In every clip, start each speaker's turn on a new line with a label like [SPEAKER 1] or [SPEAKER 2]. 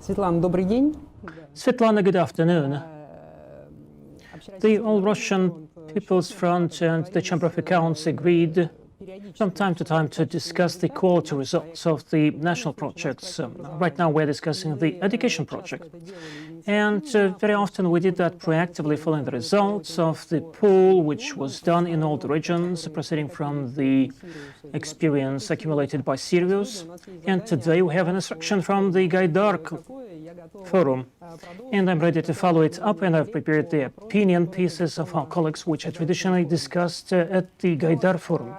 [SPEAKER 1] Svetlana, добрый день.
[SPEAKER 2] Svetlana, good afternoon. The All-Russian People's Front and the Chamber of Accounts agreed from time to time to discuss the quality results of the national projects. Right now we're discussing the education project. And very often we did that proactively following the results of the poll which was done in all the regions, proceeding from the experience accumulated by Sirius. And today we have an instruction from the Gaidar Forum. And I'm ready to follow it up, and I've prepared the opinion pieces of our colleagues which are traditionally discussed at the Gaidar Forum.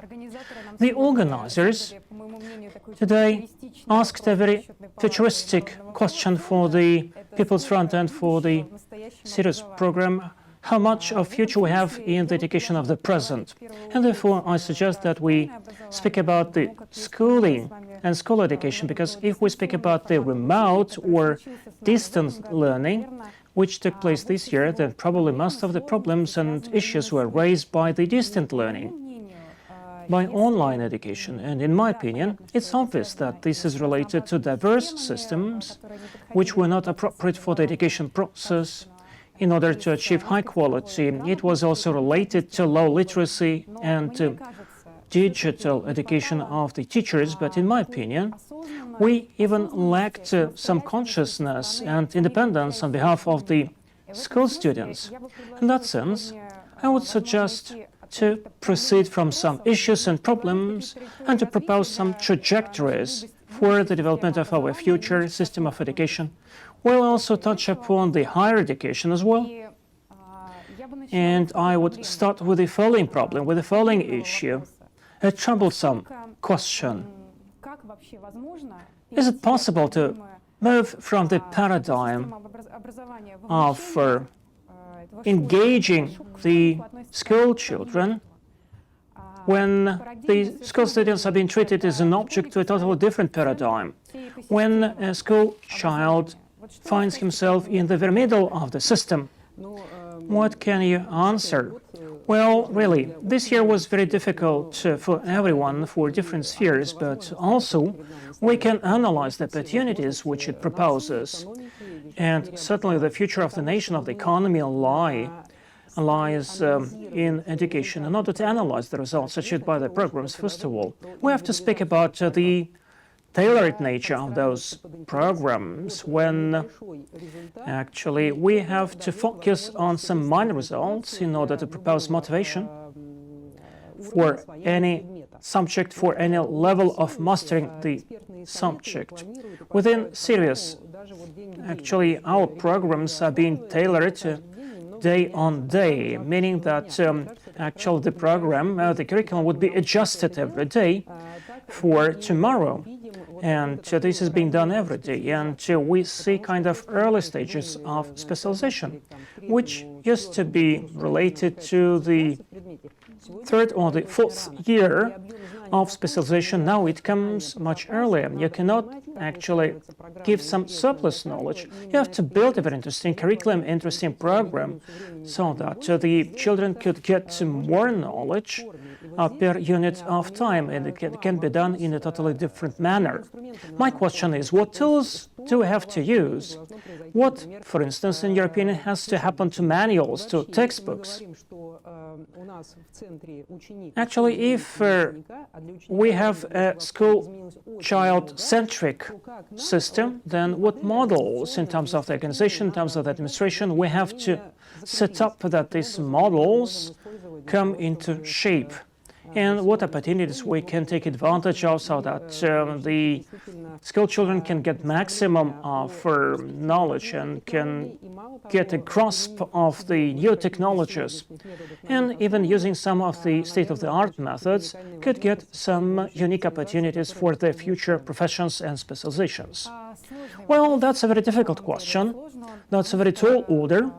[SPEAKER 2] The organizers today asked a very futuristic question for the People's Front and for the Sirius program: how much of future we have in the education of the present. And therefore I suggest that we speak about the schooling and school education, because if we speak about the remote or distance learning which took place this year, then probably most of the problems and issues were raised by the distant learning, by online education. And in my opinion, it's obvious that this is related to diverse systems which were not appropriate for the education process in order to achieve high quality. It was also related to low literacy and digital education of the teachers, but in my opinion, we even lacked some consciousness and independence on behalf of the school students. In that sense, I would suggest to proceed from some issues and problems and to propose some trajectories for the development of our future system of education. We'll also touch upon the higher education as well. And I would start with the following problem, with the following issue, a troublesome question. Is it possible to move from the paradigm of engaging the school children when the school students are being treated as an object to a totally different paradigm, when a school child finds himself in the very middle of the system? What can you answer? Well, really, this year was very difficult for everyone, for different spheres, but also we can analyze the opportunities which it proposes. And certainly the future of the nation, of the economy, lies in education. In order to analyze the results achieved by the programs, first of all, we have to speak about the tailored nature of those programs, when actually we have to focus on some minor results in order to propose motivation for any subject, for any level of mastering the subject. Within Sirius, actually our programs are being tailored day on day, meaning that actually the program, the curriculum would be adjusted every day for tomorrow. And this is being done every day, and we see kind of early stages of specialization, which used to be related to the third or the fourth year of specialization. Now it comes much earlier. You cannot actually give some surplus knowledge. You have to build a very interesting curriculum, interesting program, so that the children could get more knowledge per unit of time, and it can be done in a totally different manner. My question is, what tools do we have to use? What, for instance, in your opinion, has to happen to manuals, to textbooks? Actually, if we have a school child-centric system, then what models, in terms of the organization, in terms of the administration, we have to set up that these models come into shape, and what opportunities we can take advantage of so that the school children can get maximum of knowledge and can get a grasp of the new technologies, and even using some of the state-of-the-art methods could get some unique opportunities for their future professions and specializations. Well, that's a very difficult question. That's a very tall order,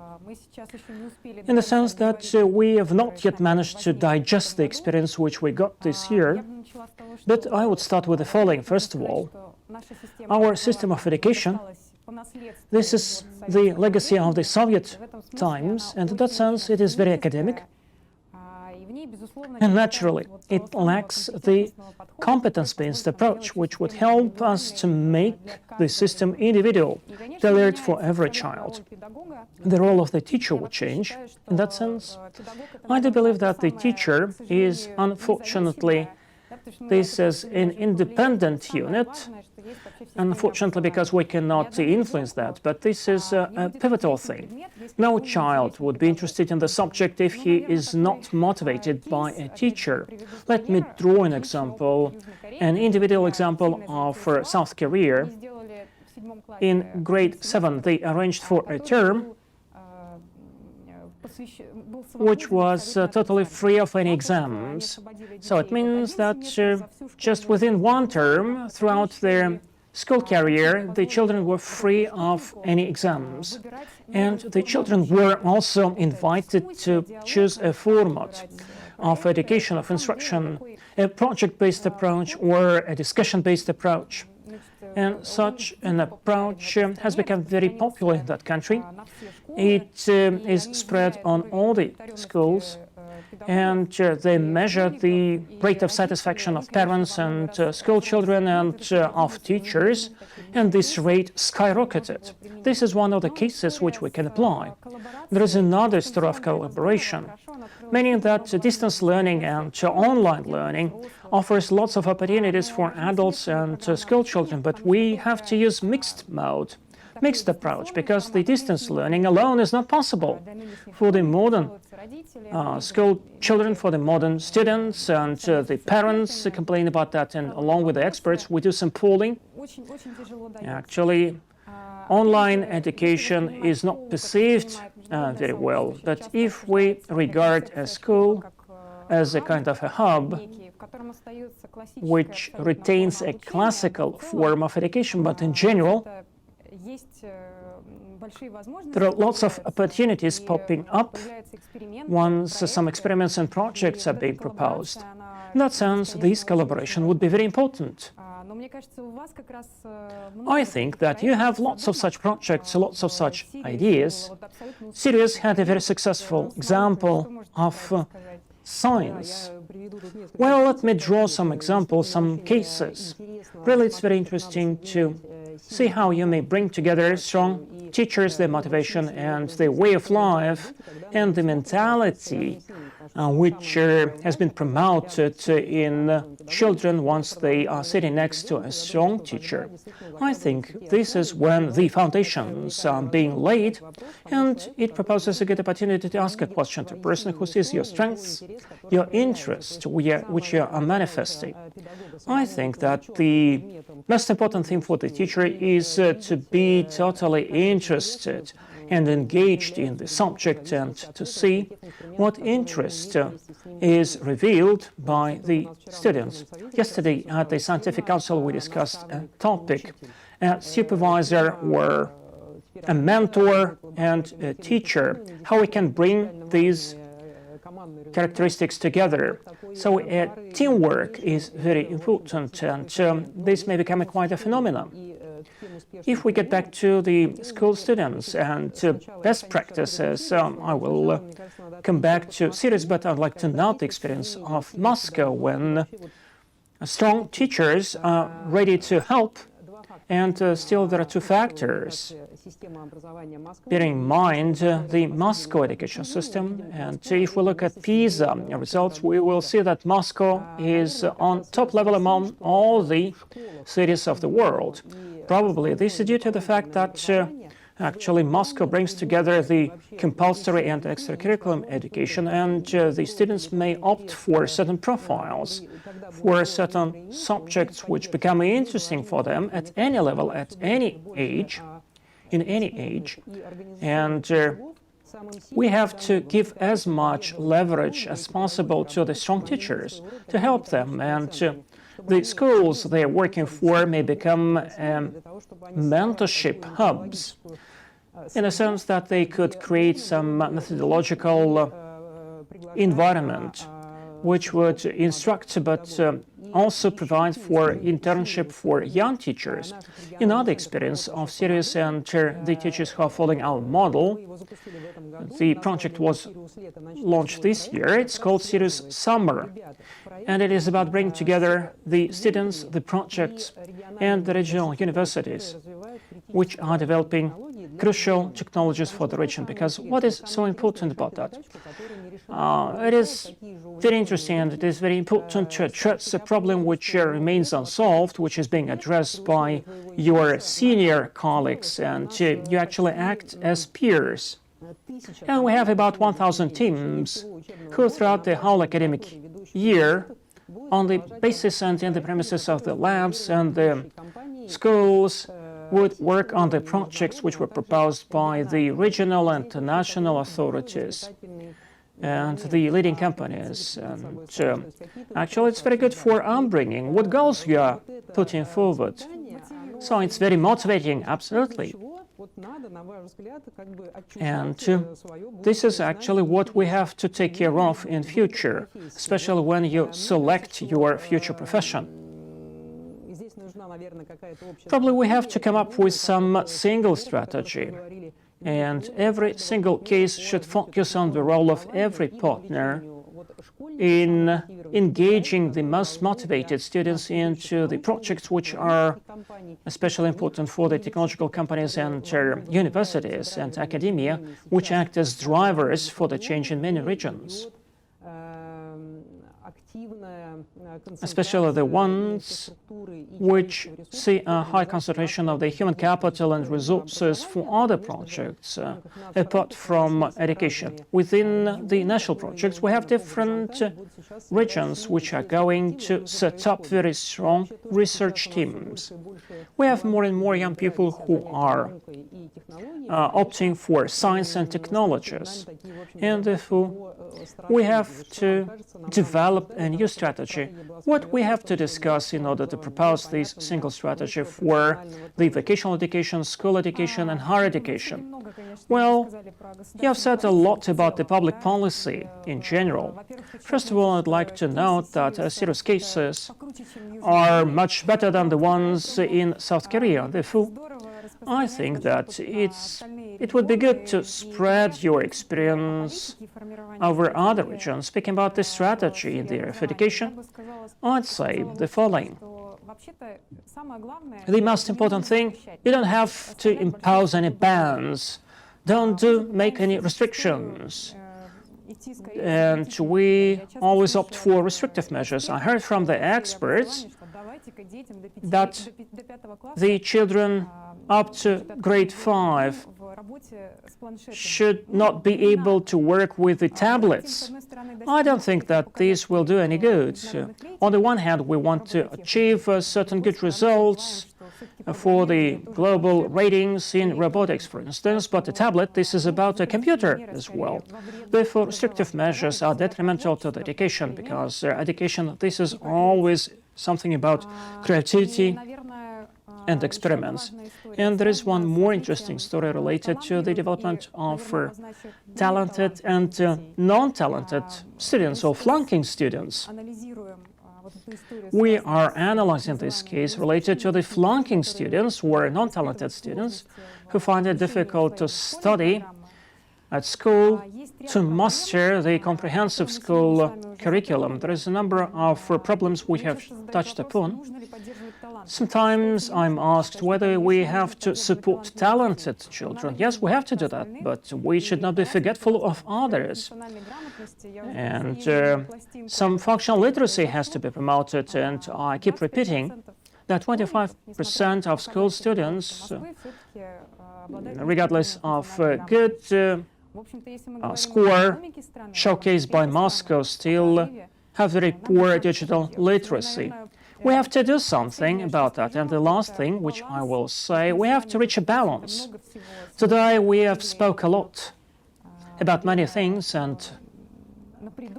[SPEAKER 2] in the sense that we have not yet managed to digest the experience which we got this year. But I would start with the following. First of all, our system of education, this is the legacy of the Soviet times, and in that sense it is very academic. And naturally, it lacks the competence-based approach, which would help us to make the system individual, tailored for every child. The role of the teacher would change. In that sense, I do believe that the teacher is, unfortunately, this is an independent unit, unfortunately, because we cannot influence that, but this is a pivotal thing. No child would be interested in the subject if he is not motivated by a teacher. Let me draw an example, an individual example of South Korea. In grade 7, they arranged for a term which was totally free of any exams. So it means that just within one term, throughout their school career, the children were free of any exams. And the children were also invited to choose a format of education, of instruction, a project-based approach or a discussion-based approach. And such an approach has become very popular in that country. It is spread on all the schools, and they measure the rate of satisfaction of parents and school children and of teachers, and this rate skyrocketed. This is one of the cases which we can apply. There is another story of collaboration, meaning that distance learning and online learning offers lots of opportunities for adults and school children, but we have to use mixed approach, because the distance learning alone is not possible for the modern school children, for the modern students, and the parents complain about that, and along with the experts we do some polling. Actually, online education is not perceived very well, but if we regard a school as a kind of a hub which retains a classical form of education, but in general there are lots of opportunities popping up once some experiments and projects are being proposed. In that sense, this collaboration would be very important. I think that you have lots of such projects, lots of such ideas. Sirius had a very successful example of science. Well, let me draw some examples, some cases. Really, it's very interesting to see how you may bring together strong teachers, their motivation and their way of life and the mentality which has been promoted in children once they are sitting next to a strong teacher. I think this is when the foundations are being laid, and it proposes a good opportunity to ask a question to a person who sees your strengths, your interests, which you are manifesting. I think that the most important thing for the teacher is to be totally interested and engaged in the subject, and to see what interest is revealed by the students. Yesterday at the Scientific Council we discussed a topic, a supervisor or a mentor and a teacher, how we can bring these characteristics together. So teamwork is very important, and this may become quite a phenomenon. If we get back to the school students and best practices, I will come back to Sirius, but I'd like to note the experience of Moscow, when strong teachers are ready to help, and still there are two factors. Bearing in mind the Moscow education system, and if we look at PISA results, we will see that Moscow is on top level among all the cities of the world. Probably this is due to the fact that actually Moscow brings together the compulsory and extracurricular education, and the students may opt for certain profiles, for certain subjects which become interesting for them at any level, at any age, in any age. And we have to give as much leverage as possible to the strong teachers to help them, and the schools they are working for may become mentorship hubs, in a sense that they could create some methodological environment which would instruct but also provide for internship for young teachers. Another experience of Sirius and the teachers who are following our model. The project was launched this year. It's called Sirius Summer, and it is about bringing together the students, the projects, and the regional universities, which are developing crucial technologies for the region. Because what is so important about that? It is very interesting, and it is very important to address a problem which remains unsolved, which is being addressed by your senior colleagues, and you actually act as peers. And we have about 1,000 teams who, throughout the whole academic year, on the basis and in the premises of the labs and the schools, would work on the projects which were proposed by the regional and national authorities and the leading companies. And actually, it's very good for upbringing what goals you are putting forward. So it's very motivating, absolutely. And this is actually what we have to take care of in future, especially when you select your future profession. Probably we have to come up with some single strategy, and every single case should focus on the role of every partner in engaging the most motivated students into the projects which are especially important for the technological companies and universities and academia, which act as drivers for the change in many regions, especially the ones which see a high concentration of the human capital and resources for other projects, apart from education. Within the national projects, we have different regions which are going to set up very strong research teams. We have more and more young people who are opting for science and technologies, and therefore we have to develop a new strategy. What we have to discuss in order to propose this single strategy for the vocational education, school education, and higher education? Well, you have said a lot about the public policy in general. First of all, I'd like to note that Sirius cases are much better than the ones in South Korea. Therefore, I think that it would be good to spread your experience over other regions. Speaking about the strategy in the area of education, I'd say the following. The most important thing, you don't have to impose any bans. Don't make any restrictions. And we always opt for restrictive measures. I heard from the experts that the children up to grade 5 should not be able to work with the tablets. I don't think that this will do any good. On the one hand, we want to achieve certain good results for the global ratings in robotics, for instance, but the tablet, this is about a computer as well. Therefore, restrictive measures are detrimental to the education, because education, this is always something about creativity and experiments. And there is one more interesting story related to the development of talented and non-talented students, or flunking students. We are analyzing this case related to the flunking students, or non-talented students, who find it difficult to study at school, to master the comprehensive school curriculum. There is a number of problems we have touched upon. Sometimes I'm asked whether we have to support talented children. Yes, we have to do that, but we should not be forgetful of others. And some functional literacy has to be promoted, and I keep repeating that 25% of school students, regardless of good score showcased by Moscow, still have very poor digital literacy. We have to do something about that. And the last thing, which I will say, we have to reach a balance. Today we have spoke a lot about many things, and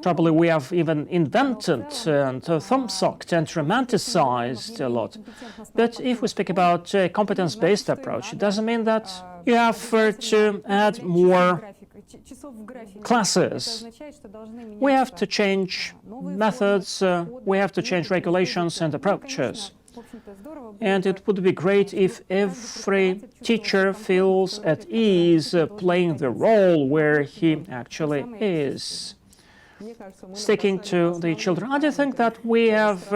[SPEAKER 2] probably we have even invented and thumbsucked and romanticized a lot. But if we speak about a competence-based approach, it doesn't mean that you have to add more classes. We have to change methods, we have to change regulations and approaches. And it would be great if every teacher feels at ease playing the role where he actually is, sticking to the children. I do think that we have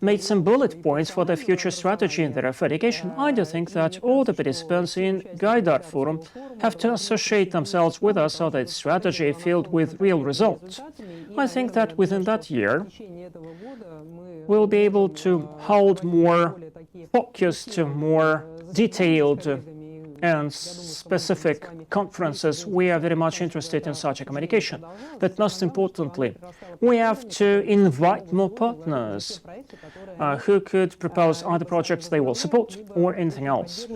[SPEAKER 2] made some bullet points for the future strategy in the referred education. I do think that all the participants in Gaidar Forum have to associate themselves with us so that strategy filled with real results. I think that within that year, we'll be able to hold more focused, more detailed and specific conferences. We are very much interested in such a communication. But most importantly, we have to invite more partners who could propose either projects they will support or anything else.